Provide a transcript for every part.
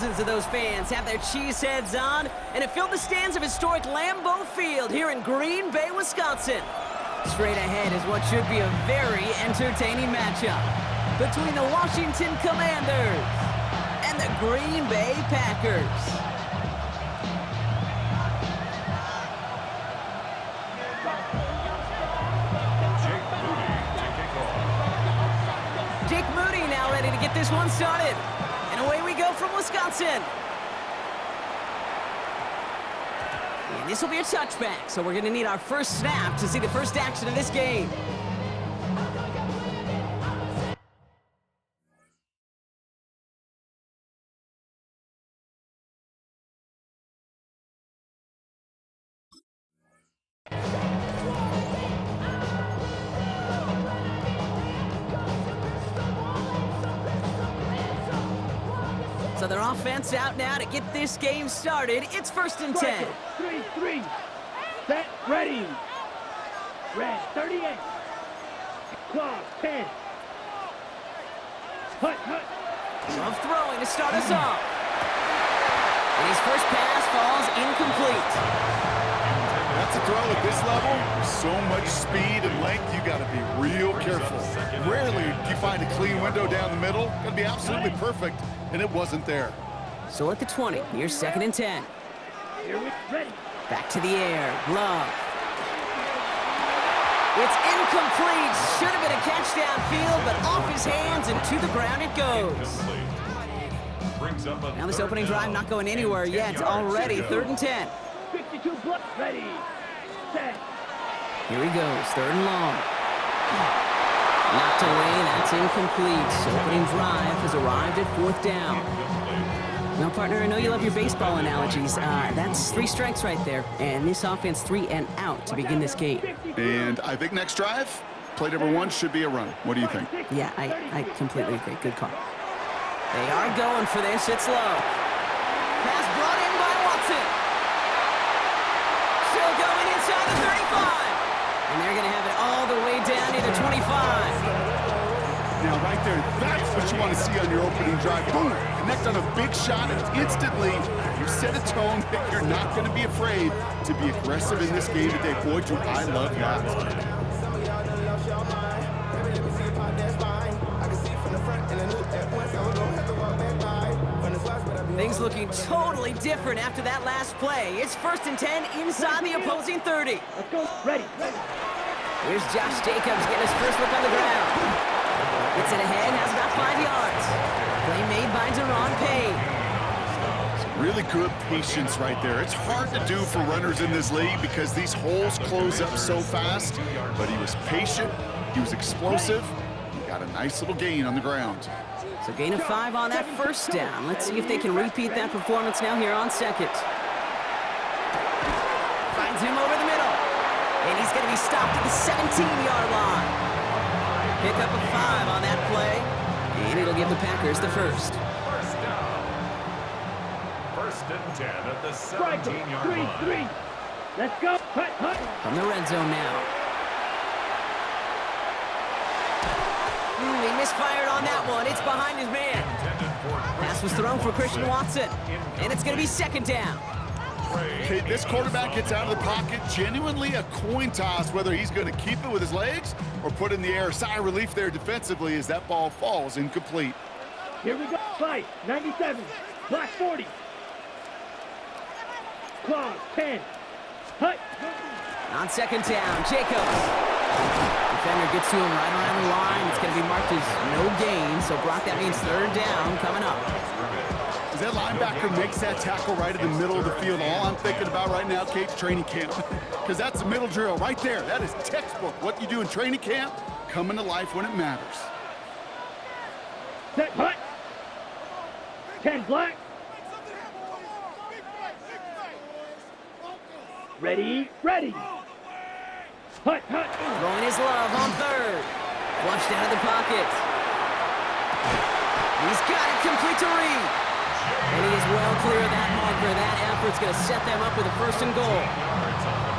Thousands of those fans have their cheese heads on, and it filled the stands of historic Lambeau Field here in Green Bay, Wisconsin. Straight ahead is what should be a very entertaining matchup between the Washington Commanders and the Green Bay Packers. To get this one started. And away we go from Wisconsin. And this will be a touchback, so we're going to need our first snap to see the first action of this game. So their offense out now to get this game started. It's 1st and 10. 3-3. Set, ready. Red, 38. Claw, 10. Hut. Love throwing to start us off. And his first pass falls incomplete. That's a throw at this level. So much speed and length, you got to be real careful. Rarely do you find a clean window down the middle. Got to be absolutely perfect, and it wasn't there. So at the 20, here's 2nd and 10. Here we ready. Back to the air, Love. It's incomplete. Should have been a catch downfield, but off his hands and to the ground it goes. Now this opening drive not going anywhere yet. Already 3rd and 10. 52 block, ready. Set. Here he goes, 3rd and long. Knocked away, that's incomplete. Opening drive has arrived at 4th down. Now, partner, I know you love your baseball analogies. That's 3 strikes right there. And this offense 3 and out to begin this game. And I think next drive, play number 1 should be a run. What do you think? Yeah, I completely agree. Good call. They are going for this. It's low. Pass brought in by Watson. Still going inside the 35. And they're going to have it all the way down to the 25. Now, right there, that's what you want to see on your opening drive. Boom! Connect on a big shot, and instantly you set a tone that you're not going to be afraid to be aggressive in this game today. Boy, do I love that. Things looking totally different after that last play. It's 1st and 10 inside the opposing 30. Let's go. Ready. Here's Josh Jacobs getting his first look on the ground. Gets it ahead, has about 5 yards. Play made by Deron Payne. Really good patience right there. It's hard to do for runners in this league because these holes close up so fast. But he was patient, he was explosive, he got a nice little gain on the ground. So gain of 5 on that 1st down. Let's see if they can repeat that performance now here on 2nd. Finds him over the middle. And he's going to be stopped at the 17-yard line. Pick up a 5 on that play. And it'll give the Packers the 1st. 1st and 10 at the 17-yard line. 3-3. Let's go. Hut. From the red zone now. He misfired on that one. It's behind his man. Pass was thrown for Christian Watson. And it's going to be 2nd down. Okay, this quarterback gets out of the pocket, genuinely a coin toss whether he's going to keep it with his legs or put it in the air. Sigh of relief there defensively as that ball falls incomplete. Here we go. Fight. 97. Black 40. Claw, 10. Hut. On 2nd down, Jacobs. Defender gets to him right around the line. It's going to be marked as no gain. So, Brock, that means 3rd down coming up. As that linebacker makes that tackle right in the middle of the field, all I'm thinking about right now, Kate's training camp. Because that's the middle drill right there. That is textbook. What you do in training camp, coming to life when it matters. Set, hut. 10 black. Ready. Hut. Throwing his love on 3rd. Flushed out of the pocket. He's got it complete to Reed. And he is well clear of that marker. That effort's going to set them up with a 1st and goal.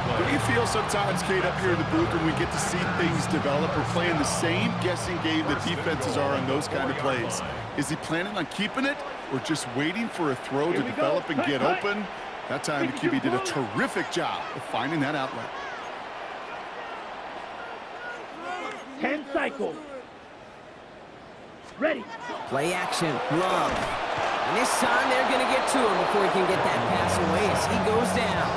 play. What do you feel sometimes, Kate, up here in the booth when we get to see things develop? We're playing the same guessing game that defenses are on those kind of plays. Is he planning on keeping it or just waiting for a throw to develop and get open? That time the QB did a terrific job of finding that outlet. 10 cycles. Ready. Play action, Love. And this time they're going to get to him before he can get that pass away as he goes down.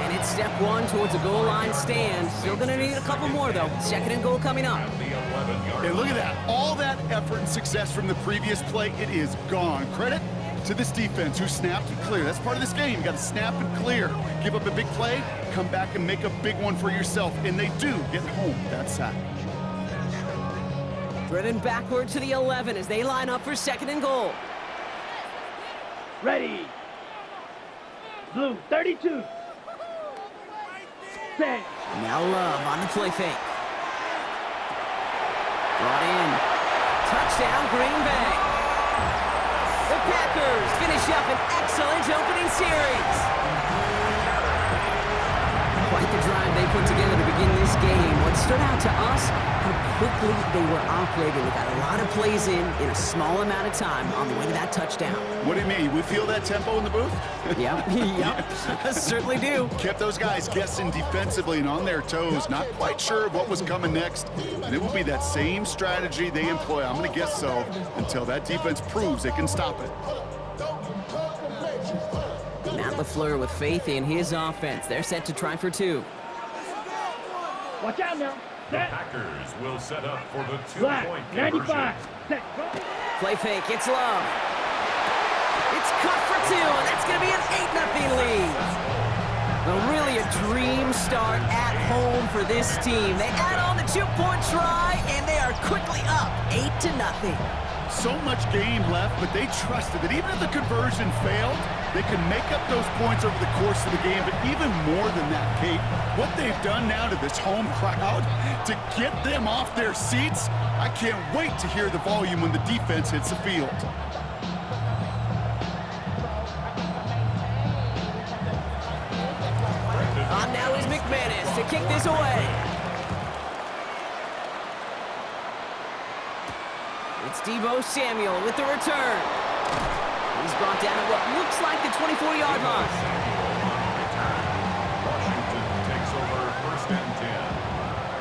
And it's step one towards a goal line stand. Still going to need a couple more, though. Second and goal coming up. And look at that. All that effort and success from the previous play, it is gone. Credit to this defense who snapped and cleared. That's part of this game. You got to snap and clear. Give up a big play, come back and make a big one for yourself. And they do get home that sack. Driven backward to the 11 as they line up for second and goal. Ready. Blue, 32. Set. Now Love on the play fake. Brought in. Touchdown, Green Bay. The Packers finish up an excellent opening series. Quite the drive they put together to begin this game. What stood out to us, how quickly they were operating. They got a lot of plays in a small amount of time on the way to that touchdown. What do you mean? We feel that tempo in the booth? Yep, certainly do. Kept those guys guessing defensively and on their toes, not quite sure of what was coming next. And it will be that same strategy they employ, I'm going to guess so, until that defense proves they can stop it. Matt LaFleur with faith in his offense. They're set to try for two. Watch out now. The Set. Packers will set up for the Black, two-point 95. conversion. Set. Go. Play fake, it's Love. It's caught for two, and that's going to be an 8-0 lead. Well, really a dream start at home for this team. They add on the two-point try, and they are quickly up 8-0. So much game left, but they trusted that even if the conversion failed, they could make up those points over the course of the game. But even more than that, Kate, what they've done now to this home crowd to get them off their seats, I can't wait to hear the volume when the defense hits the field. On now is McManus to kick this away. It's Deebo Samuel with the return. He's brought down at what looks like the 24-yard line. Washington takes over first and 10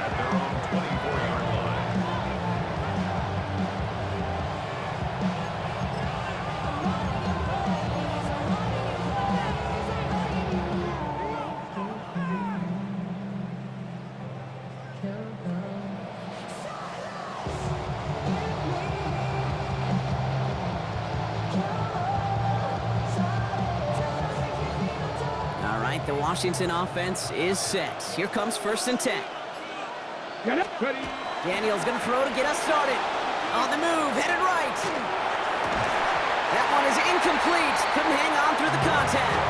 at their own 24-yard line. All right, the Washington offense is set. Here comes first and 10. Get up. Ready. Daniel's going to throw to get us started. On the move, headed right. That one is incomplete. Couldn't hang on through the contact.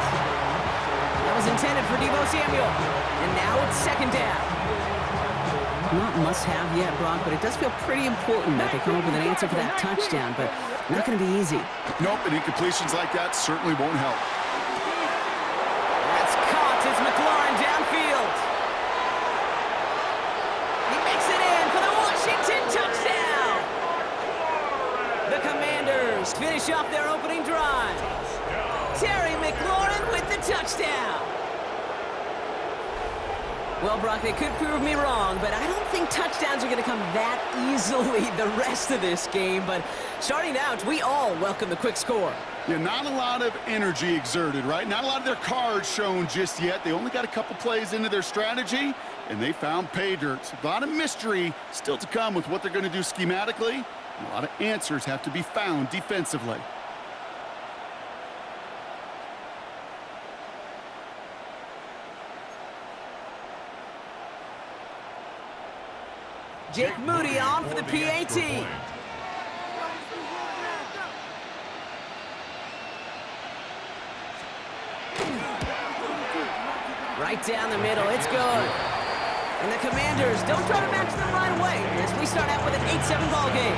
That was intended for Deebo Samuel. And now it's second down. Not must-have yet, Brock, but it does feel pretty important that they come up with an answer for that touchdown, but not going to be easy. Nope, and incompletions like that certainly won't help. That's caught as McLaurin downfield. He makes it in for the Washington touchdown. The Commanders finish off their opening drive. Terry McLaurin with the touchdown. Well, Brock, they could prove me wrong, but I don't think touchdowns are going to come that easily the rest of this game. But starting out, we all welcome the quick score. Yeah, not a lot of energy exerted, right? Not a lot of their cards shown just yet. They only got a couple plays into their strategy, and they found pay dirt. A lot of mystery still to come with what they're going to do schematically. And a lot of answers have to be found defensively. Jake Moody on for the PAT. Right down the middle, it's good. And the Commanders don't try to match them right away as we start out with an 8-7 ball game.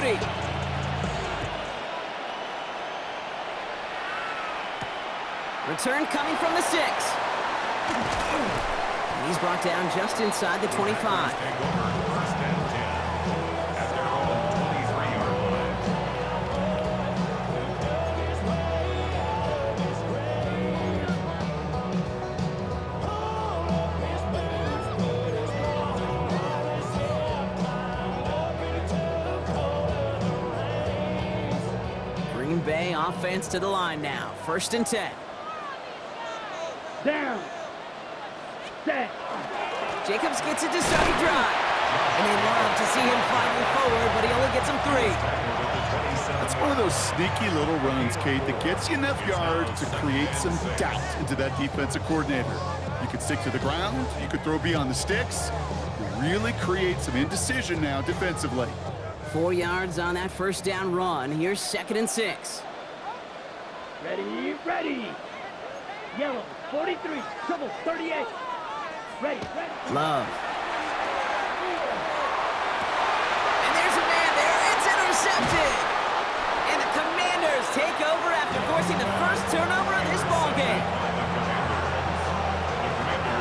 feet. Return coming from the 6. And he's brought down just inside the 25. Take over first and 10 at their own 23-yard line. Green Bay offense to the line now. First and 10. Down. Set. Jacobs gets it to start the drive. And they love to see him fighting forward, but he only gets him 3. That's one of those sneaky little runs, Kate, that gets you enough yards to create some doubt into that defensive coordinator. You could stick to the ground. You could throw beyond the sticks. You really create some indecision now defensively. 4 yards on that first down run. Here's 2nd and 6. Ready, ready. Yellow, 43, triple, 38. Ready, ready. Love. And there's a man there. It's intercepted. And the Commanders take over after forcing the first turnover of this ballgame.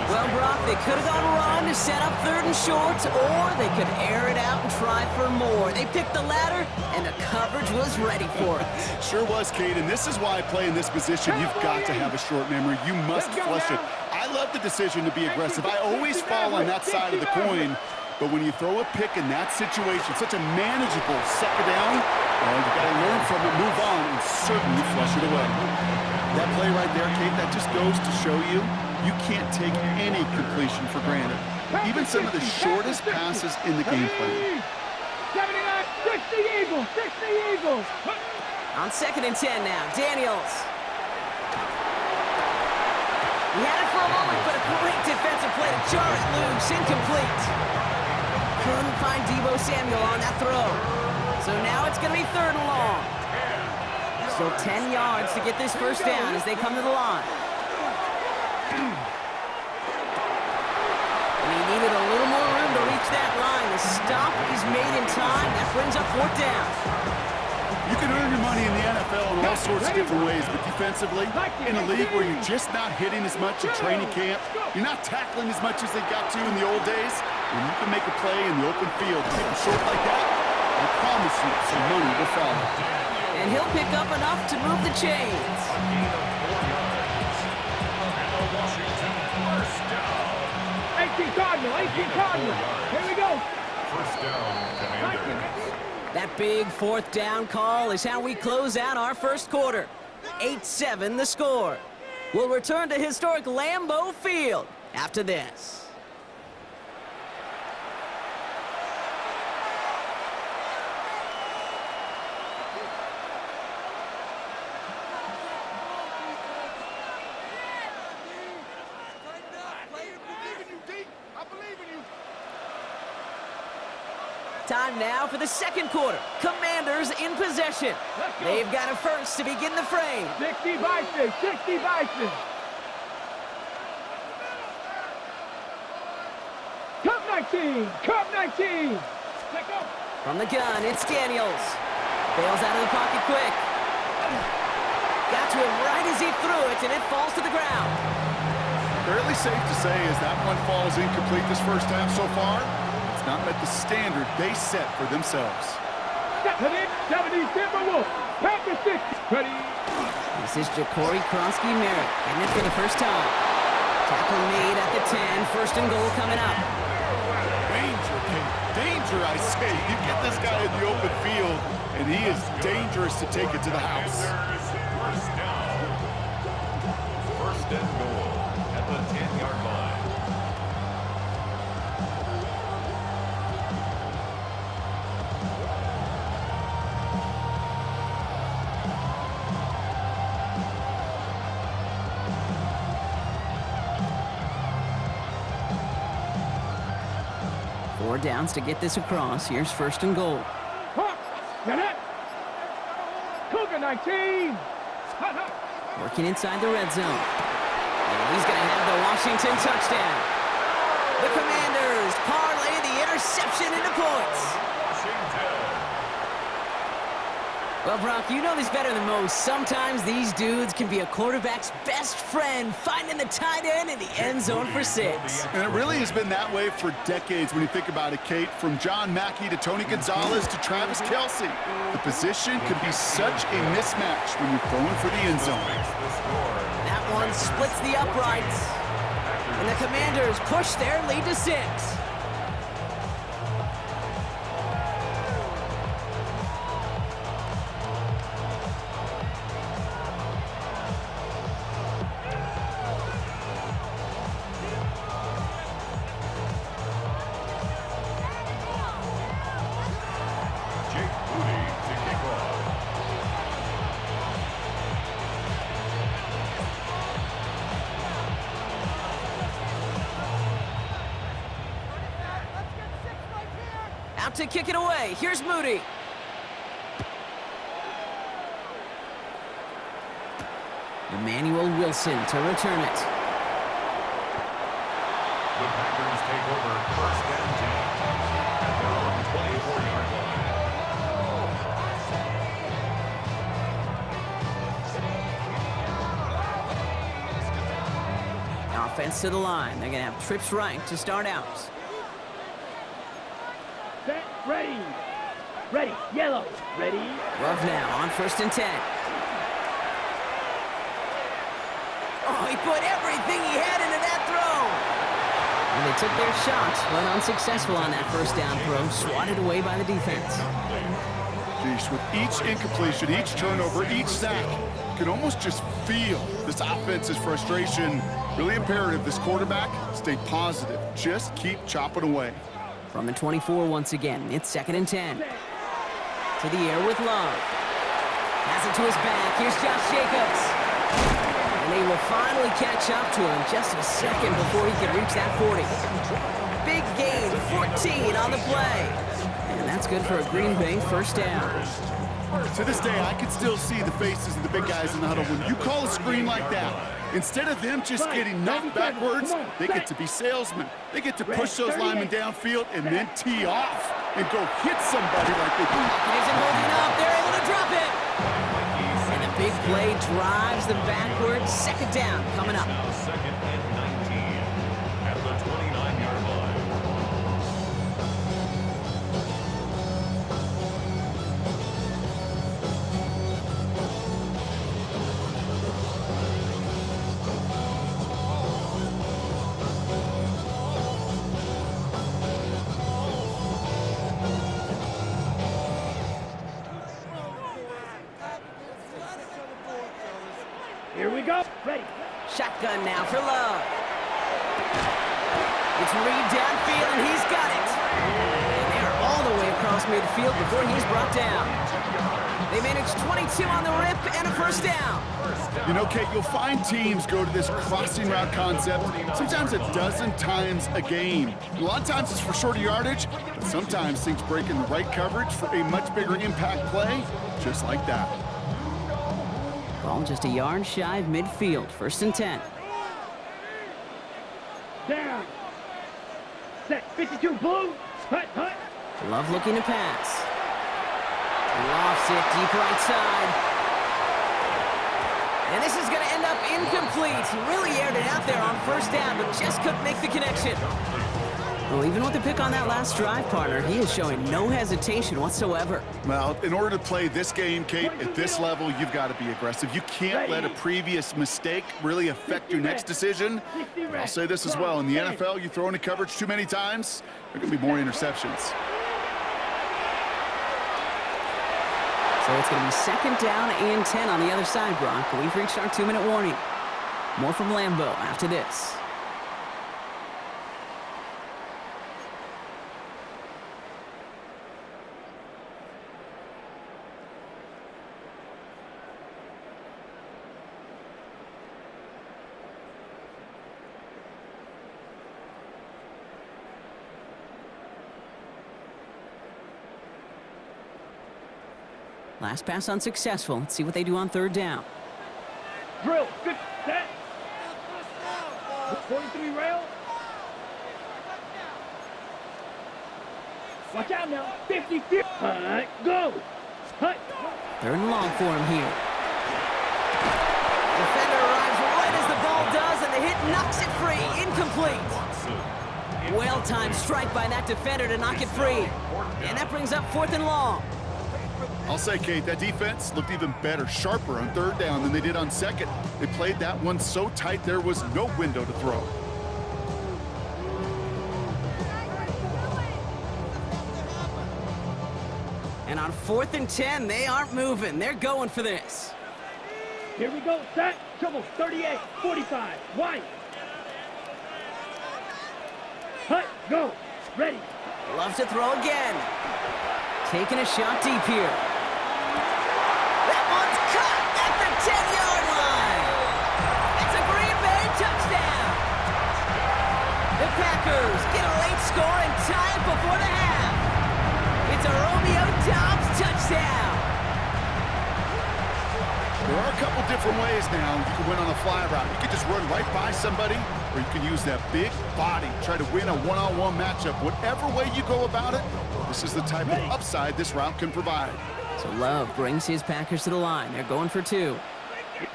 Well, Brock, they could have gone run to set up 3rd and short, or they could air it out and try for more. They picked the latter, and the coverage was ready for it. Sure was, Kate, and this is why I play in this position. You've got to have a short memory. You must flush it. I love the decision to be aggressive. I always fall on that side of the coin, but when you throw a pick in that situation, such a manageable 2nd down, well, you got to learn from it, move on, and certainly flush it away. That play right there, Kate, that just goes to show you you can't take any completion for granted. Even some of the shortest passes in the game plan. 79, 60 Eagles, 60 Eagles. On 2nd and 10 now, Daniels. He had it for a moment, but a great defensive play to jar it loose, incomplete. Couldn't find Deebo Samuel on that throw. So now it's going to be 3rd and long. Still 10 yards to get this first down as they come to the line. And he needed a little more room to reach that line. The stop is made in time. That brings up 4th down. You can earn your money in the NFL in all sorts of different ways, but defensively, in a league where you're just not hitting as much in training camp, you're not tackling as much as they got to in the old days, when you can make a play in the open field, take them short like that, I promise you some money will follow. And he'll pick up enough to move the chains. 18 Cardinal, 18 Cardinal. Here we go. First down, Commanders. That big 4th down call is how we close out our first quarter. 8-7 the score. We'll return to historic Lambeau Field after this. Time now for the 2nd quarter. Commanders in possession. They've got a first to begin the frame. 60 Bison, 60 Bison. Cup 19, Cup 19. Let's go. From the gun, it's Daniels. Bails out of the pocket quick. Got to him right as he threw it, and it falls to the ground. Fairly safe to say as that one falls incomplete this first half so far, it's not met the standard they set for themselves. 70 Timberwolves, Panther 6. Ready. This is Ja'Cory Kronsky-Merritt, and it for the first time. Tackle made at the 10, 1st and goal coming up. Danger, Kate. Danger, I say. You get this guy in the open field, and he is dangerous to take it to the house. First down. 1st and goal at the 10-yard line. Four downs to get this across. Here's 1st and goal. Cougar 19. Working inside the red zone. And he's going to have the Washington touchdown. The Commanders parlay the interception into points. Well, Brock, you know this better than most. Sometimes these dudes can be a quarterback's best friend, finding the tight end in the end zone for 6. And it really has been that way for decades when you think about it, Kate. From John Mackey to Tony Gonzalez to Travis Kelce. The position can be such a mismatch when you're throwing for the end zone. That one splits the uprights. And the Commanders push their lead to 6. Out to kick it away. Here's Moody. Emmanuel Wilson to return it. The Packers take over first and 10 at their own 24-yard line. Offense to the line. They're going to have trips right to start out. Set, ready. Ready, yellow, ready. Love now on first and 10. Oh, he put everything he had into that throw. And they took their shots, but unsuccessful on that first down throw, swatted away by the defense. Jeez, with each incompletion, each turnover, each sack, you can almost just feel this offense's frustration. Really imperative, this quarterback, stay positive. Just keep chopping away. From the 24 once again, it's second and 10. To the air with Love. Has it to his back. Here's Josh Jacobs. And they will finally catch up to him just a second before he can reach that 40. Big gain, 14 on the play. And that's good for a Green Bay first down. To this day, I can still see the faces of the big guys in the huddle. When you call a screen like that, instead of them just getting knocked backwards, they get to be salesmen. They get to push those linemen downfield and then tee off and go hit somebody like they do. It isn't holding up. They're able to drop it. And the big play drives them backwards. Second down coming up. Now second and 19 at the 29-yard line. Here we go, ready. Shotgun now for Love. It's Reed downfield, and he's got it. And they're all the way across midfield before he's brought down. They managed 22 on the rip and a first down. You know, Kate, you'll find teams go to this crossing route concept sometimes a dozen times a game. A lot of times it's for shorter yardage, but sometimes things break in the right coverage for a much bigger impact play, just like that. Ball just a yard shy of midfield. First and 10. Down. Set, 52, blue. Hut, hut. Love looking to pass. Lofts it deep right side. And this is going to end up incomplete. He really aired it out there on first down, but just couldn't make the connection. Well, even with the pick on that last drive, partner, he is showing no hesitation whatsoever. Well, in order to play this game, Kate, at this level, you've got to be aggressive. You can't let a previous mistake really affect your next decision. I'll say this as well. In the NFL, you throw into coverage too many times, there can be more interceptions. So it's going to be second down and 10 on the other side, Brock. We've reached our 2-minute warning. More from Lambeau after this. Last pass unsuccessful. Let's see what they do on third down. Drill, good, set. 43 rail. Watch out now, 50, 50. Hut, go. Hut. Third and long for him here. Defender arrives right as the ball does, and the hit knocks it free. Incomplete. Well-timed strike by that defender to knock it free. And that brings up 4th and long. I'll say, Kate, that defense looked even better, sharper on 3rd down than they did on 2nd. They played that one so tight there was no window to throw. And on 4th and 10, they aren't moving. They're going for this. Here we go, set, trouble, 38, 45, wide. Hut, go, ready. Loves to throw again. Taking a shot deep here. That one's caught at the 10-yard line. It's a Green Bay touchdown. The Packers get a late score and tie it before the half. It's a Romeo Doubs touchdown. There are a couple different ways now you can win on a fly route. You can just run right by somebody, or you can use that big body, try to win a one-on-one matchup. Whatever way you go about it, this is the type of upside this route can provide. So Love brings his Packers to the line. They're going for 2.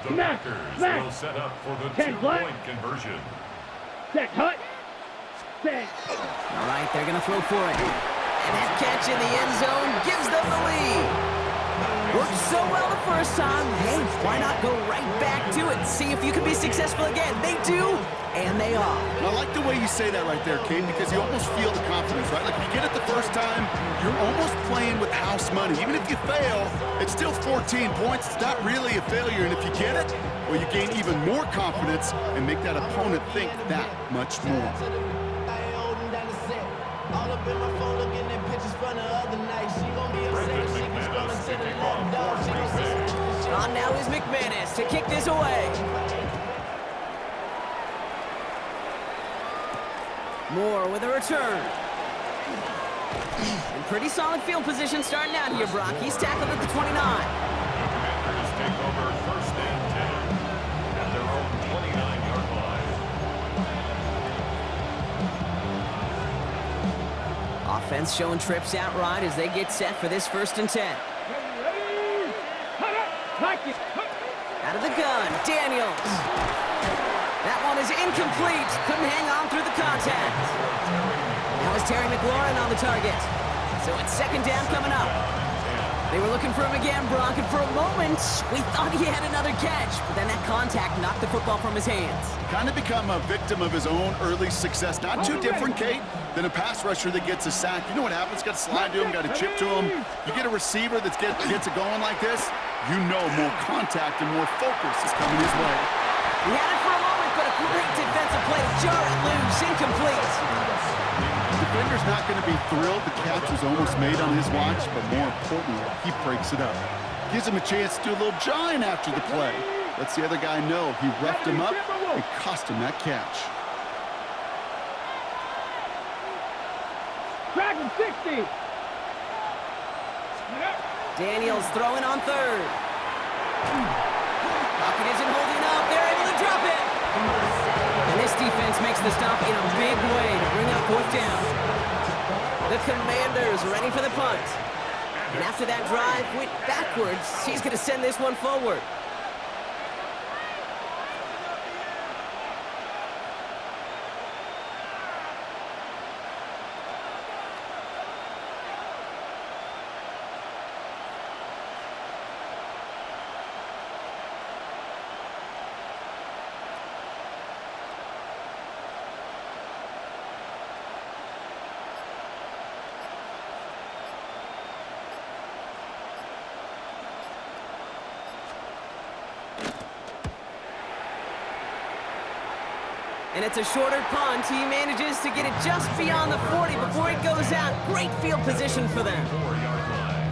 The Packers will set up for the 2-point conversion. Set, hut, set. All right, they're going to throw for it. And that catch in the end zone gives them the lead. Worked so well the first time. Hey, why not go right back to it and see if you can be successful again? They do, and they are. And I like the way you say that right there, Kate, because you almost feel the confidence, right? Like if you get it the first time, you're almost playing with house money. Even if you fail, it's still 14 points. It's not really a failure. And if you get it, well, you gain even more confidence and make that opponent think that much more. All up in my phone looking at pictures from the other night. She gon' be upset if she keeps scrolling to the left, dog. She gon' see. On now is McManus to kick this away. Moore with a return. And pretty solid field position starting out here, Brock. He's tackled at the 29. Commanders take over 1st and 10 at their own 29-yard line. Offense showing trips out right as they get set for this 1st and 10. Out of the gun, Daniels. That one is incomplete. Couldn't hang on through the contact. Now is Terry McLaurin on the target. So it's 2nd down coming up. They were looking for him again, Brock, and for a moment, we thought he had another catch, but then that contact knocked the football from his hands. Kind of become a victim of his own early success. Not too different, Kate, than a pass rusher that gets a sack. You know what happens? Got to slide to him, got to chip to him. You get a receiver that gets it going like this, you know more contact and more focus is coming his way. He had it for a moment, but a great defensive play to jar it loose, incomplete. The defender's not going to be thrilled the catch was almost made on his watch, but more importantly, he breaks it up. Gives him a chance to do a little jawing after the play. Lets the other guy know he roughed him up and cost him that catch. Dragon 60. Daniels throwing on 3rd. Pocket isn't holding up. They're able to drop it. And this defense makes the stop in a big way to bring up 4th down. The Commanders ready for the punt. And after that drive went backwards, he's going to send this one forward. And it's a shorter punt. He manages to get it just beyond the 40 before it goes out. Great field position for them. 4-yard line.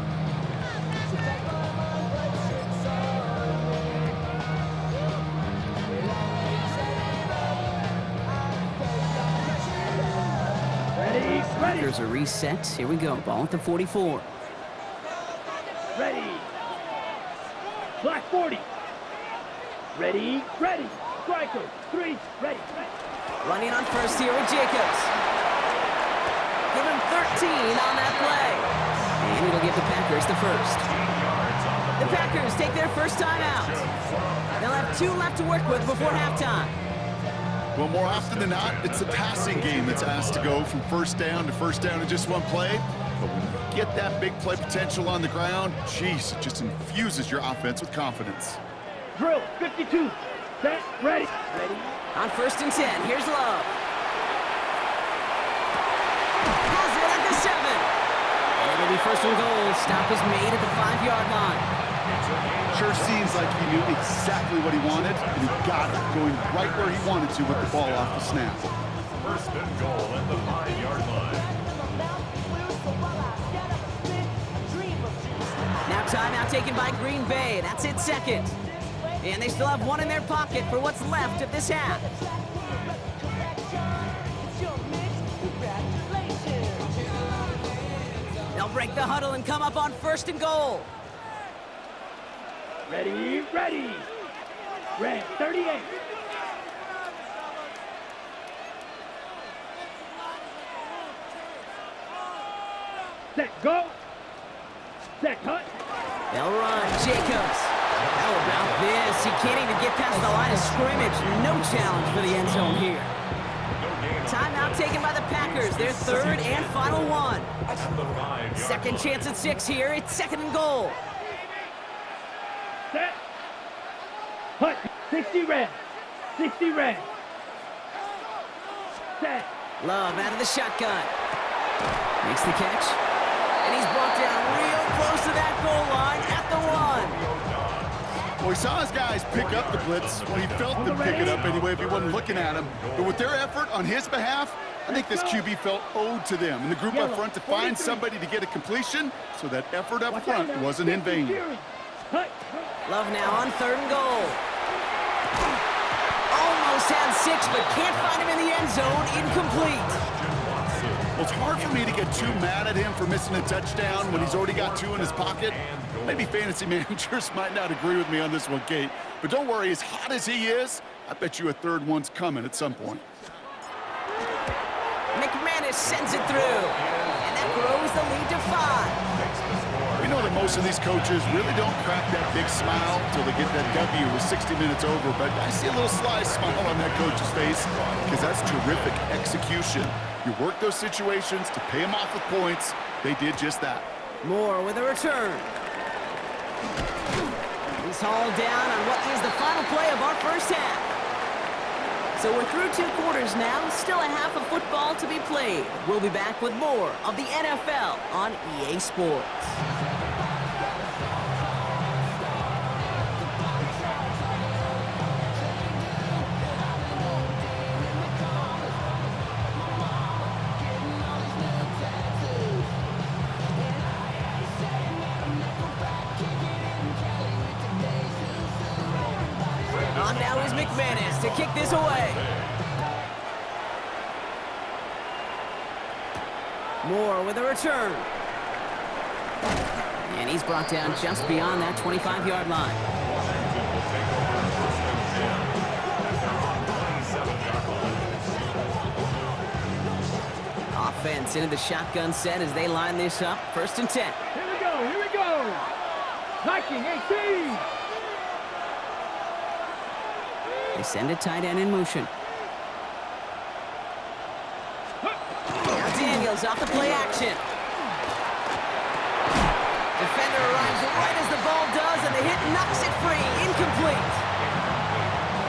Ready. Packers are reset. Here we go. Ball at the 44. Ready. Black 40. Ready. Striker, 3, ready. Running on 1st here with Jacobs. Give him 13 on that play. And it'll give the Packers the 1st. 15 yards on the The Packers take their first time out. They'll have 2 left to work with before halftime. Well, more often than not, it's the passing game that's asked to go from first down in just one play. But when you get that big play potential on the ground, geez, it just infuses your offense with confidence. Drill, 52. Set, ready. Ready. On 1st and 10, here's Love. Has it at the 7. And it'll be 1st and goal. Stop is made at the 5-yard line. Sure seems like he knew exactly what he wanted, and he got it, going right where he wanted to with the ball off the snap. 1st and goal at the 5-yard line. Now timeout taken by Green Bay. That's it, 2nd. And they still have 1 in their pocket for what's left of this half. They'll break the huddle and come up on 1st and goal. Ready, ready. Red, 38. Set, go. Set, cut. They'll run. Jacobs. How about this? He can't even get past the line of scrimmage. No challenge for the end zone here. Timeout taken by the Packers. Their 3rd and final one. 2nd chance at 6 here. It's 2nd and goal. Set. Cut. 60 red. 60 red. Set. Love out of the shotgun. Makes the catch. And he's brought down real close to that goal line at the 1. Well, he saw his guys pick up the blitz. Well, he felt them pick it up anyway if he wasn't looking at him. But with their effort on his behalf, I think this QB felt owed to them and the group up front to find somebody to get a completion, so that effort up front wasn't in vain. Love now on 3rd and goal. Almost had 6, but can't find him in the end zone. Incomplete. Well, it's hard for me to get too mad at him for missing a touchdown when he's already got 2 in his pocket. Maybe fantasy managers might not agree with me on this one, Kate. But don't worry, as hot as he is, I bet you a 3rd one's coming at some point. McManus sends it through. And that grows the lead to 5. We know that most of these coaches really don't crack that big smile until they get that W with 60 minutes over, but I see a little sly smile on that coach's face because that's terrific execution. You work those situations to pay them off with points. They did just that. Moore with a return. He's hauled down on what is the final play of our first half. So we're through 2 quarters now, still a half of football to be played. We'll be back with more of the NFL on EA Sports. On now is McManus to kick this away. Moore with a return. And he's brought down just beyond that 25-yard line. Offense into the shotgun set as they line this up. 1st and 10. Here we go, here we go. Viking 18. They send a tight end in motion. Now Daniels off the play action. Defender arrives right as the ball does, and the hit knocks it free. Incomplete.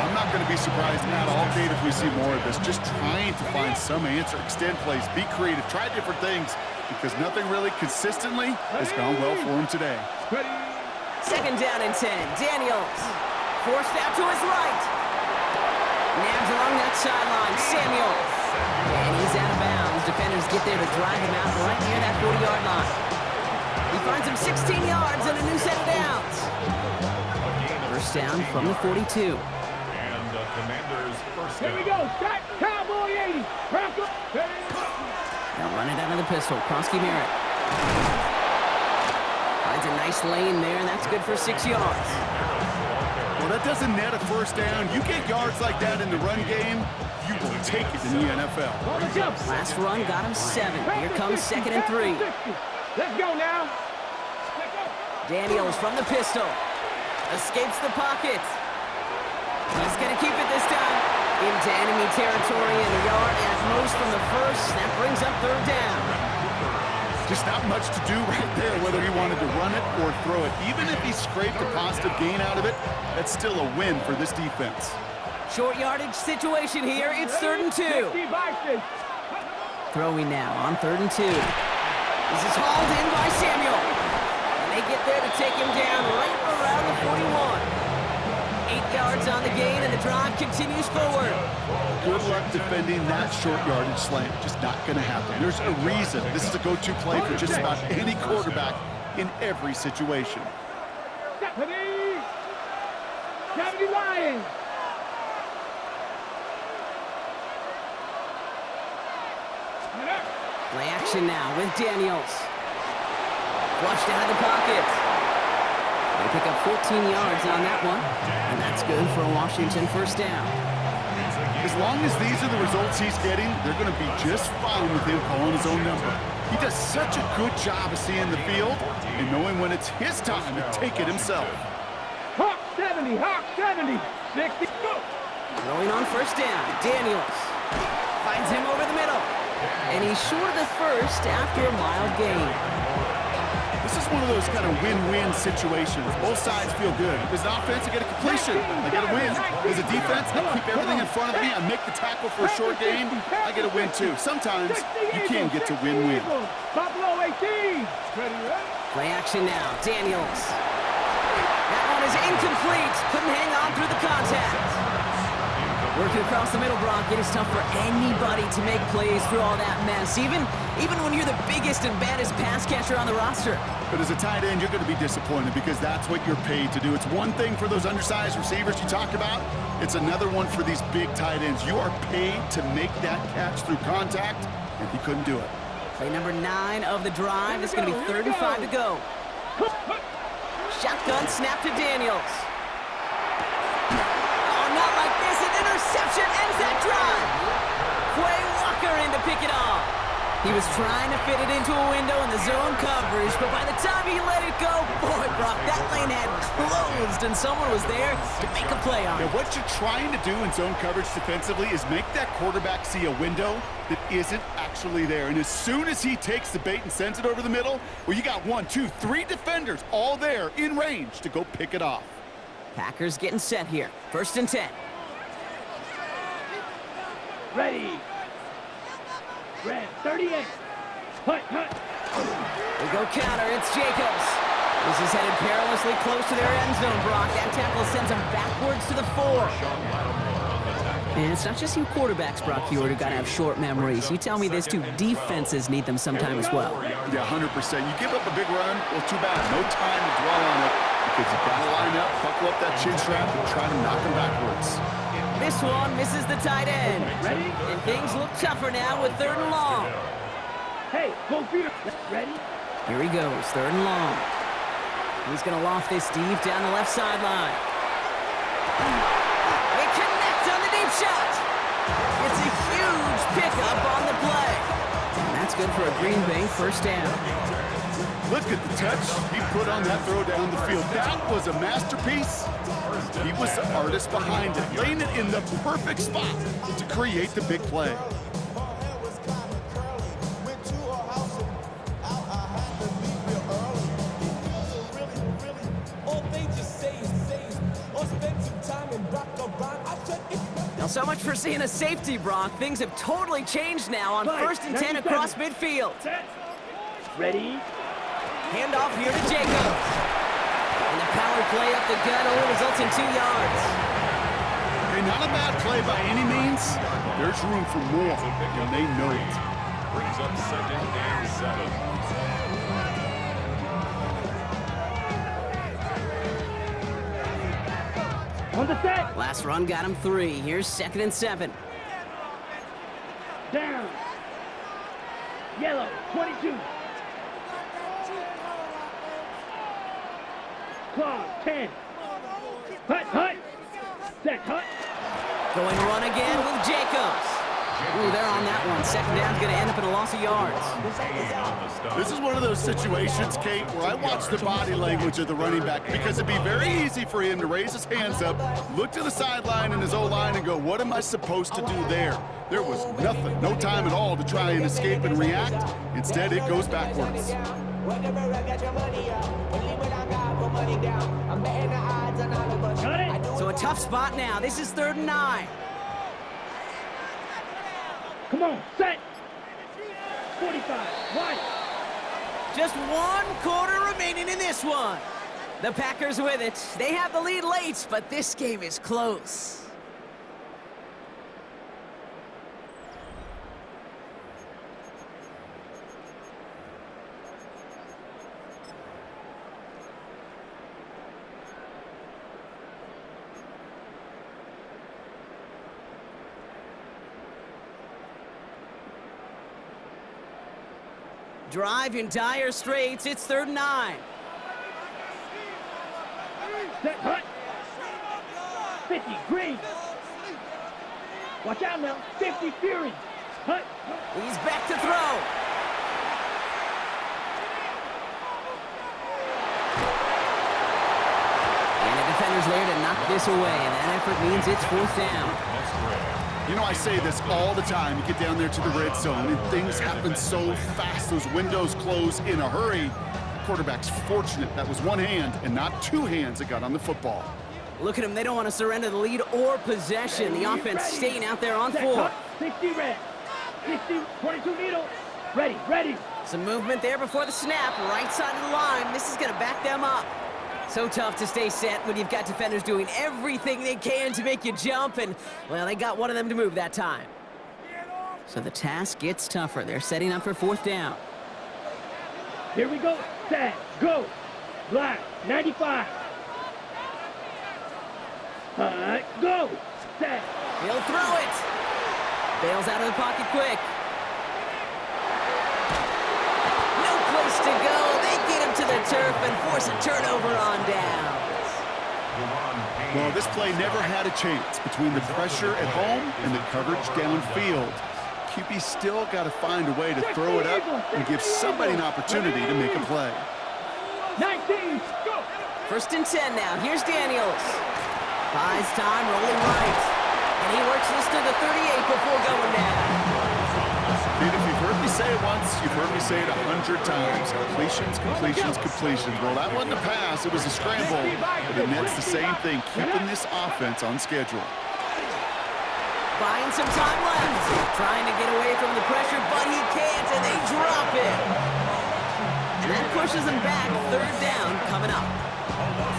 I'm not going to be surprised at all, Kate, if we see more of this. Just trying to find some answer, extend plays, be creative, try different things, because nothing really consistently has gone well for him today. 2nd down and 10. Daniels forced out to his right. Nabs along that sideline. Samuel. And he's out of bounds. Defenders get there to drive him out right near that 40-yard line. He finds him 16 yards and a new set of downs. 1st down from the 42. And the Commanders' first down. Here we go. Set. Cowboy 80. Bronco. They'll run it out of the pistol. Krosky Merritt. Finds a nice lane there, and that's good for 6 yards. Well, that doesn't net a 1st down. You get yards like that in the run game, you will take it in the NFL. Last run got him 7. Here comes 2nd and 3. Let's go now. Daniels from the pistol. Escapes the pocket. He's going to keep it this time. Into enemy territory in the yard at most from the first. That brings up third down. Just not much to do right there, whether he wanted to run it or throw it. Even if he scraped a positive gain out of it, that's still a win for this defense. Short yardage situation here. It's 3rd and 2. Throwing now on 3rd and 2. This is hauled in by Samuel. And they get there to take him down right around the 41. 8 yards on the gain, and the drive continues forward. Good luck defending that short yardage slant. Just not going to happen. There's a reason. This is a go-to play for just about any quarterback in every situation. Deputy Lions. Play action now with Daniels. Flushed out of the pocket. They pick up 14 yards on that one, and that's good for a Washington first down. As long as these are the results he's getting, they're going to be just fine with him calling his own number. He does such a good job of seeing the field and knowing when it's his time to take it himself. Hawk 70, Hawk 70, 60, go! Throwing on first down, Daniels finds him over the middle, and he's short of the first after a mild gain. This is one of those kind of win-win situations. Both sides feel good. As an offense, I get a completion. I get a win. As a defense, I keep everything in front of me. I make the tackle for a short gain. I get a win, too. Sometimes you can get to win-win. Buffalo 18. Play action now, Daniels. That one is incomplete. Couldn't hang on through the contact. Working across the middle, Brock, it is tough for anybody to make plays through all that mess, even when you're the biggest and baddest pass catcher on the roster. But as a tight end, you're going to be disappointed because that's what you're paid to do. It's one thing for those undersized receivers you talk about. It's another one for these big tight ends. You are paid to make that catch through contact, and he couldn't do it. Play number 9 of the drive. It's going to be 35 to go. Shotgun snap to Daniels. Not like this, an interception ends that drive. Quay Walker in to pick it off. He was trying to fit it into a window in the zone coverage, but by the time he let it go, boy, Brock, that lane had closed and someone was there to make a play on it. Now, what you're trying to do in zone coverage defensively is make that quarterback see a window that isn't actually there. And as soon as he takes the bait and sends it over the middle, well, you got 1, 2, 3 defenders all there in range to go pick it off. Packers getting set here. 1st and 10. Ready. Red 38. Hut. They go counter. It's Jacobs. This is headed perilously close to their end zone, Brock. That tackle sends him backwards to the 4. And it's not just you quarterbacks, Brock Hewitt, who got to have short memories. You tell me this too. Defenses need them sometime as well. Yeah, 100%. You give up a big run, well, too bad. No time to dwell on it because you got to line up, buckle up that chin strap, and try to knock him backwards. This one misses the tight end. Ready? And things look tougher now with 3rd and long. Hey, both feet are ready. Here he goes, 3rd and long. He's going to loft this deep down the left sideline. They connect on the deep shot. It's a huge pickup on the play. And that's good for a Green Bay first down. Look at the touch he put on that throw down the field. That was a masterpiece. He was the artist behind it, laying it in the perfect spot to create the big play. Now, so much for seeing a safety, Brock. Things have totally changed now on 1st and 10 across midfield. Ready. Handoff here to Jacobs. And the power play up the gut only results in 2 yards. Hey, not a bad play by any means. There's room for more, and they know it. Brings up 2nd and 7. On the set. Last run got him 3. Here's 2nd and 7. Down. Yellow 22. Claw 10. Hut. Set hut. Going run again with Jacobs. Ooh, they're on that one. Second down's going to end up in a loss of yards. This is one of those situations, Kate, where I watch the body language of the running back because it'd be very easy for him to raise his hands up, look to the sideline and his O-line and go, what am I supposed to do there? There was nothing, no time at all to try and escape and react. Instead, it goes backwards. Got it. So a tough spot now. This is 3rd and 9. Come on, set. 45, wide. Just 1 quarter remaining in this one. The Packers with it. They have the lead late, but this game is close. Drive in dire straits. It's 3rd and 9. Set, hut. 50, green. Watch out now. 50, Fury. Hut. He's back to throw. And the defender's there to knock this away, and that effort means it's 4th down. You know, I say this all the time. You get down there to the red zone, and things happen so fast. Those windows close in a hurry. The quarterback's fortunate that was one hand and not 2 hands that got on the football. Look at them. They don't want to surrender the lead or possession. The offense staying out there on 4. 60 red. 60, 22 needle. Ready, ready. Some movement there before the snap. Right side of the line. This is going to back them up. So tough to stay set when you've got defenders doing everything they can to make you jump, and, well, they got one of them to move that time. So the task gets tougher. They're setting up for 4th down. Here we go. Set, go. Black, 95. Go. Set. He'll throw it. Bails out of the pocket quick. No place to go. They get him to the turf and force a turnover on downs. Well, this play never had a chance between the pressure at home and the coverage downfield. QB still got to find a way to throw it up and give somebody an opportunity to make a play. 19, go. 1st and 10 now. Here's Daniels. Buys time, rolling right. And he works this to the 38 before going down. Dude, if you've heard me say it once, you've heard me say it 100 times. Completions, completions, completions. Well, that wasn't a pass. It was a scramble. But it nets the same thing, keeping this offense on schedule. Buying some time left. Trying to get away from the pressure, but he can't, and they drop it. And that pushes them back. 3rd down coming up.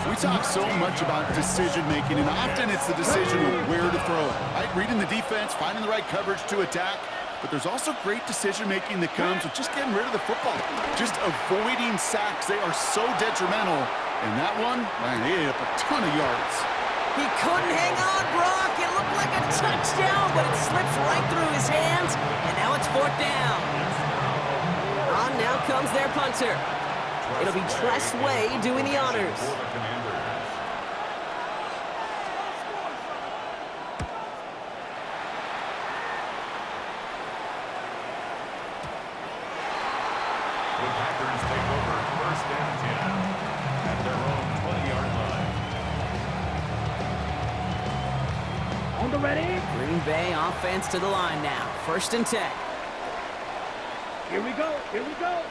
We talk so much about decision-making, and often it's the decision of where to throw it. Right? Reading the defense, finding the right coverage to attack. But there's also great decision-making that comes with just getting rid of the football. Just avoiding sacks. They are so detrimental. And that one, man, they ate up a ton of yards. He couldn't hang on, Brock. It looked like a touchdown, but it slips right through his hands. And now it's 4th down. On now comes their punter. It'll be Tress Way doing the honors. The Packers take over 1st and 10 at their own 20-yard line. On the ready. Green Bay offense to the line now. 1st and 10. Here we go. Here we go.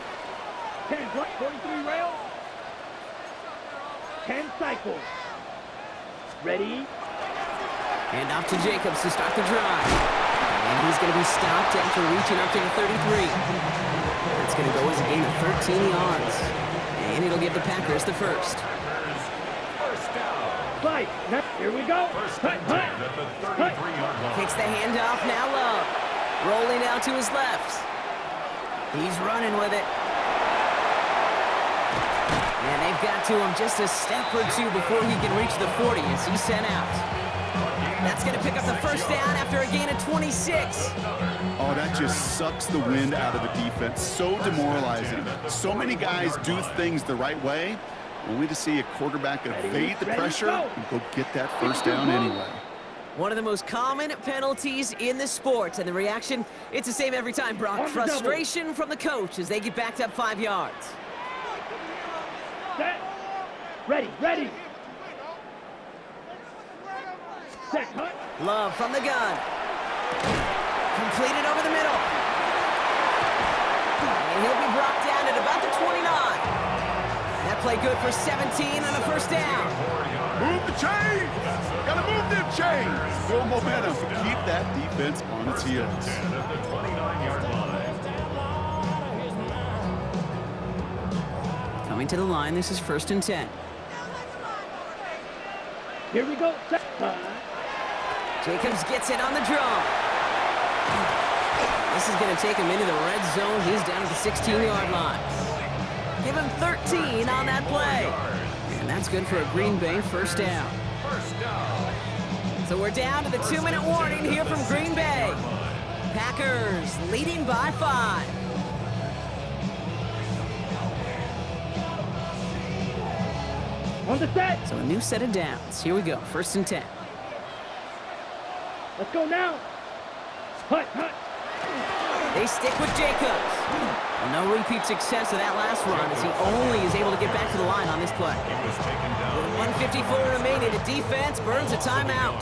10, 43 rail. 10 cycles. Ready. And off to Jacobs to start the drive. And he's going to be stopped after reaching up to the 33. That's going to go as a gain of 13 yards. And it'll give the Packers the 1st. First down. Fight. Here we go. First and 10 at the 33-yard line. Kicks the handoff, now Love. Rolling out to his left. He's running with it. And they've got to him just a step or two before he can reach the 40 as he's sent out. That's going to pick up the 1st down after a gain of 26. Oh, that just sucks the wind out of the defense. So demoralizing. So many guys do things the right way, only to see a quarterback evade the pressure and go get that 1st down anyway. One of the most common penalties in the sport, and the reaction, it's the same every time, Brock. Frustration from the coach as they get backed up 5 yards. Set. Ready, ready. Set, cut. Love from the gun. Completed over the middle. And he'll be brought down at about the 29. That play good for 17 on a first down. Move the chains! Gotta move them chains! Build momentum. Keep that defense on its heels. At the 29-yard line. Coming to the line, this is 1st and 10. Here we go. Set. Jacobs gets it on the draw. This is going to take him into the red zone. He's down at the 16-yard line. Give him 13 on that play. And that's good for a Green Bay first down. So we're down to the 2-minute warning here from Green Bay. Packers leading by 5. On the set. So a new set of downs. Here we go, 1st and 10. Let's go now. Hut, hut. They stick with Jacobs. Well, no repeat success of that last run as he only is able to get back to the line on this play. He was taken down. With 1:54 remaining, the defense burns a timeout.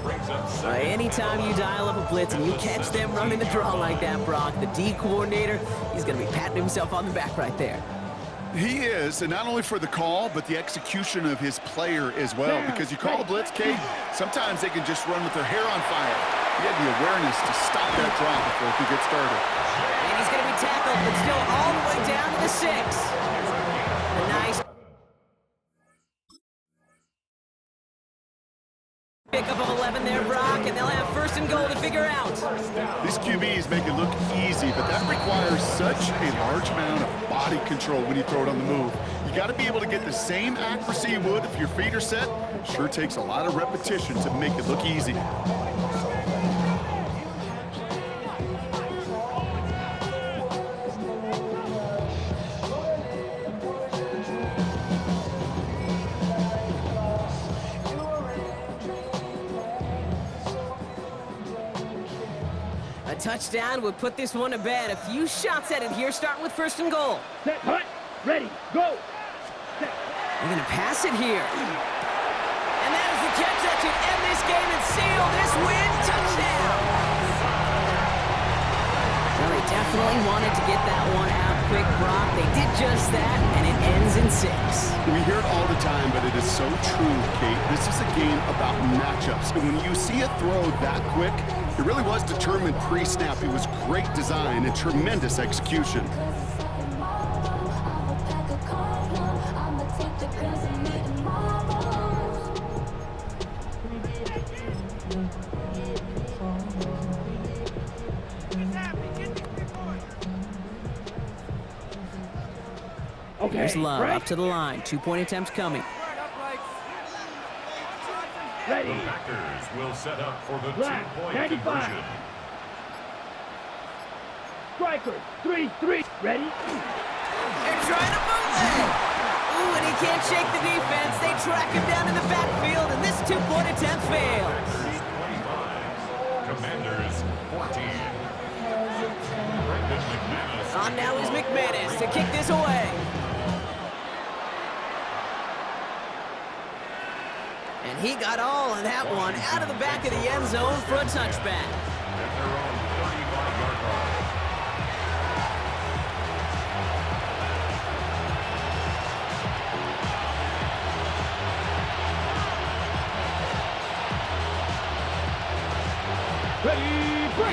Brings up second. Anytime you dial up a blitz and you catch them running the draw like that, Brock, the D coordinator, he's going to be patting himself on the back right there. He is, and not only for the call, but the execution of his player as well. Because you call a blitz, Kate, sometimes they can just run with their hair on fire. He had the awareness to stop that drop before he could get started. And he's going to be tackled, but still all the way down to the 6. A nice pickup of 11 there, Brock, and they'll have 1st and goal to figure out. These QBs make it look easy, but that requires such a large amount of body control when you throw it on the move. You got to be able to get the same accuracy you would if your feet are set. Sure takes a lot of repetition to make it look easy. A touchdown would put this one to bed. A few shots at it here, starting with 1st and goal. Set, hut. Ready, go. Set. They're going to pass it here. And that is the catch that should end this game and seal this win. Touchdown! Well, they definitely wanted to get that one out quick, Brock. They did just that, and it ends in 6. We hear it all the time, but it is so true, Kate. This is a game about matchups. And when you see a throw that quick, it really was determined pre-snap. It was great design and tremendous execution. Okay. Here's Love right. up to the line. 2-point attempts coming. Ready. The Packers will set up for the Black, 2-point 95. conversion. Striker. 3-3. Ready. They're trying to bootleg. Ooh, and he can't shake the defense. They track him down in the backfield, and this 2-point attempt fails. Packers 25. Commanders 14. Brendan McManus. On now is McManus to kick this away. And he got all of that one out of the back of the end zone for a touchback. At their own 35-yard line.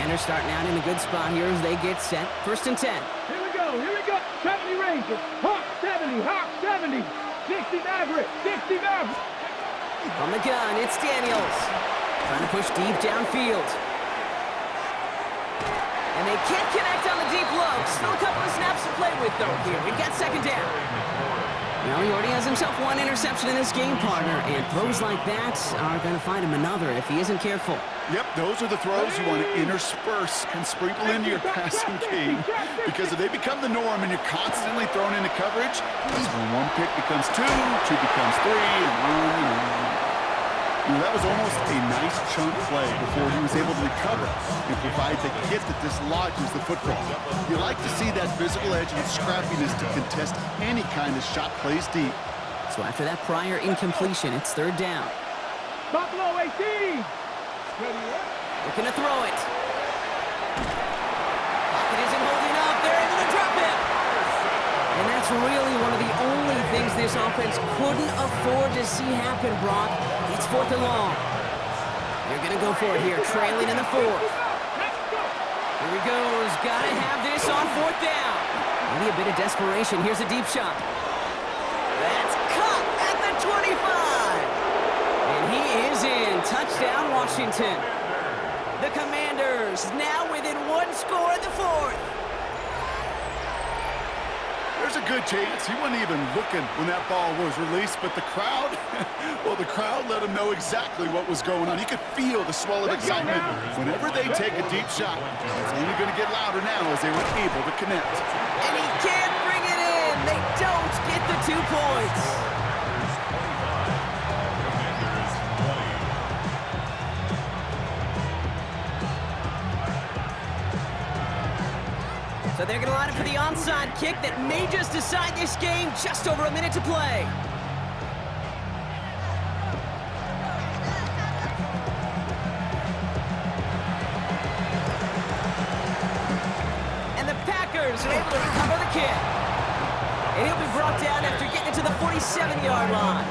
And they're starting out in a good spot here as they get set. 1st and 10. Here we go. Here we go. 70 Rangers. Hawk 70. Hawk 70. 60 Maverick. 60 Maverick. On the gun, it's Daniels. Trying to push deep downfield. And they can't connect on the deep low. Still a couple of snaps to play with, though, here. We've got 2nd down. Well, he already has himself one interception in this game, partner, and throws like that are going to find him another if he isn't careful. Yep, those are the throws you want to intersperse and sprinkle into your passing game, because if they become the norm and you're constantly thrown into coverage, that's when one pick becomes 2, 2 becomes 3, and on and on. You know, that was almost a nice chunk play before he was able to recover and provide the hit that dislodges the football. You like to see that physical edge and scrappiness to contest any kind of shot plays deep. So after that prior incompletion, it's third down. Buffalo 18. Looking to throw it. Pocket isn't holding up. They're able to drop it. And that's really one of the only things this offense couldn't afford to see happen, Brock. It's 4th and long. They're going to go for it here, trailing in the 4th. Here he goes. Got to have this on 4th down. Maybe a bit of desperation. Here's a deep shot. That's caught at the 25. And he is in. Touchdown, Washington. The Commanders now within 1 score in the 4th. There's a good chance he wasn't even looking when that ball was released, but the crowd, well, the crowd let him know exactly what was going on. You could feel the swell of excitement. Whenever they take a deep shot, it's only going to get louder now as they were able to connect. And he can't bring it in. They don't get the 2 points. So they're going to line up for the onside kick that may just decide this game. Just over a minute to play. And the Packers are able to recover the kick. And he'll be brought down after getting it to the 47-yard line.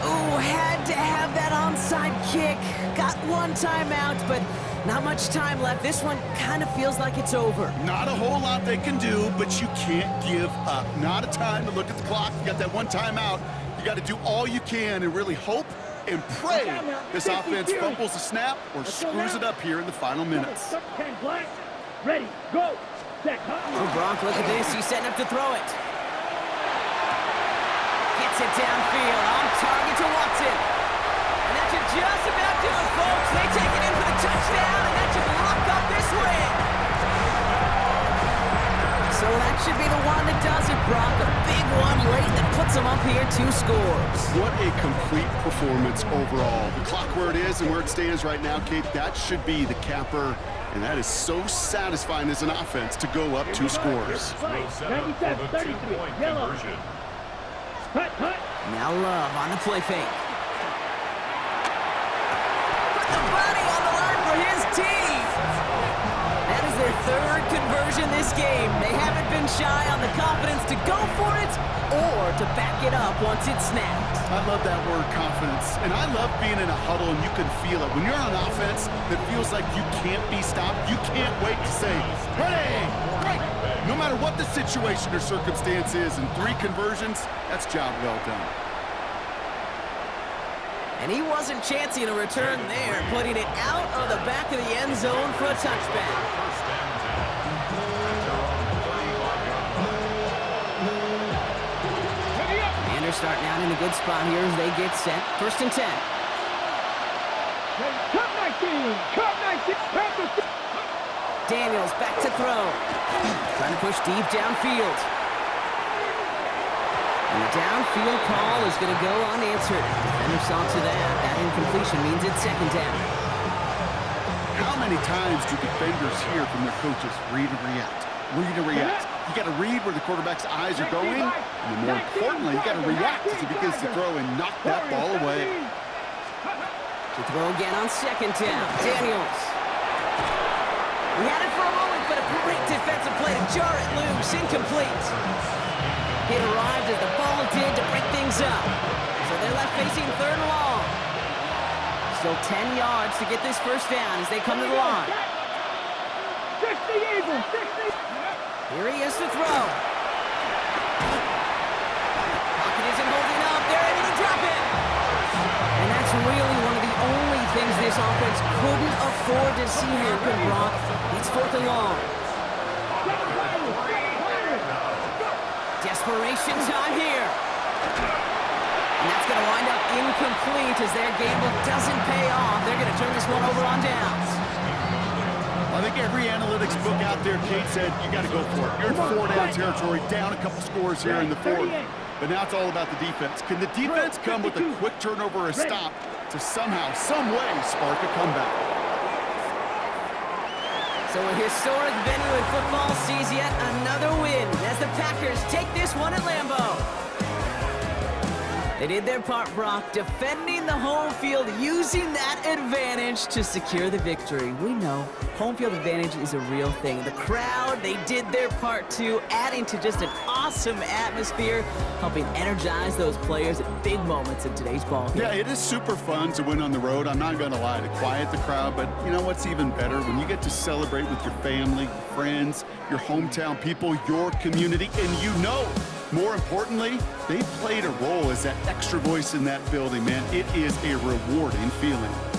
Ooh, had to have that onside kick. Got 1 timeout, but not much time left. This one kind of feels like it's over. Not a whole lot they can do, but you can't give up. Not a time to look at the clock. You got that 1 timeout. You got to do all you can and really hope and pray this offense fumbles the snap or screws it up here in the final minutes. Ready, go. Oh, Brock, look at this. He's setting up to throw it. Gets it downfield. On target to Watson. And that should just about do it, folks. They take it in for the touchdown, and that should lock up this win. So that should be the one that does it, Brock. A big one late that puts them up here 2 scores. What a complete performance overall. The clock where it is and where it stands right now, Kate, that should be the capper. And that is so satisfying as an offense to go up 2 scores. 97, 33, yellow. Now Love on the play fake. Put the body on the line for his team. That is their 3rd conversion this game. They haven't been shy on the confidence to go for it or to back it up once it's snapped. I love that word, confidence. And I love being in a huddle and you can feel it. When you're on offense that feels like you can't be stopped, you can't wait to say, ready, right. No matter what the situation or circumstance is, in 3 conversions, that's job well done. And he wasn't chancing a return there, putting it out of the back of the end zone for a touchback. Commanders starting out in a good spot here as they get set. 1st and 10. Cut 19, cut 19. Daniels back to throw. Trying to push deep downfield. And the downfield call is going to go unanswered. Defender saw to that. That incompletion means it's 2nd down. How many times do defenders hear from their coaches, read and react, read and react? You got to read where the quarterback's eyes are going, and more importantly, you got to react as he begins to throw and knock that ball away. To throw again on 2nd down. Daniels. He had it for a moment, but a great defensive play to jar it loose. Incomplete. It arrived as the ball did to break things up. So they're left facing 3rd and long. Still 10 yards to get this 1st down as they come to the line. 60 Eagles, 60. Here he is to throw. Pocket isn't holding up. They're able to drop it. And that's really one of the only things this offense couldn't afford to see happen, Brock. It's 4th and long. Desperation time here. And that's going to wind up incomplete as their gamble doesn't pay off. They're going to turn this one over on downs. I think every analytics book out there, Kate, said you got to go for it. You're in 4-down territory, down a couple scores here in the 4th. But now it's all about the defense. Can the defense come with a quick turnover or a stop to somehow, some way, spark a comeback. So a historic venue in football sees yet another win as the Packers take this one at Lambeau. They did their part, Brock, defending the home field, using that advantage to secure the victory. We know home field advantage is a real thing. The crowd, they did their part too, adding to just an awesome atmosphere, helping energize those players at big moments in today's ball game. Yeah, it is super fun to win on the road. I'm not going to lie, to quiet the crowd, but you know what's even better? When you get to celebrate with your family, your friends, your hometown people, your community, and you know, more importantly, they played a role as that extra voice in that building, man. It is a rewarding feeling.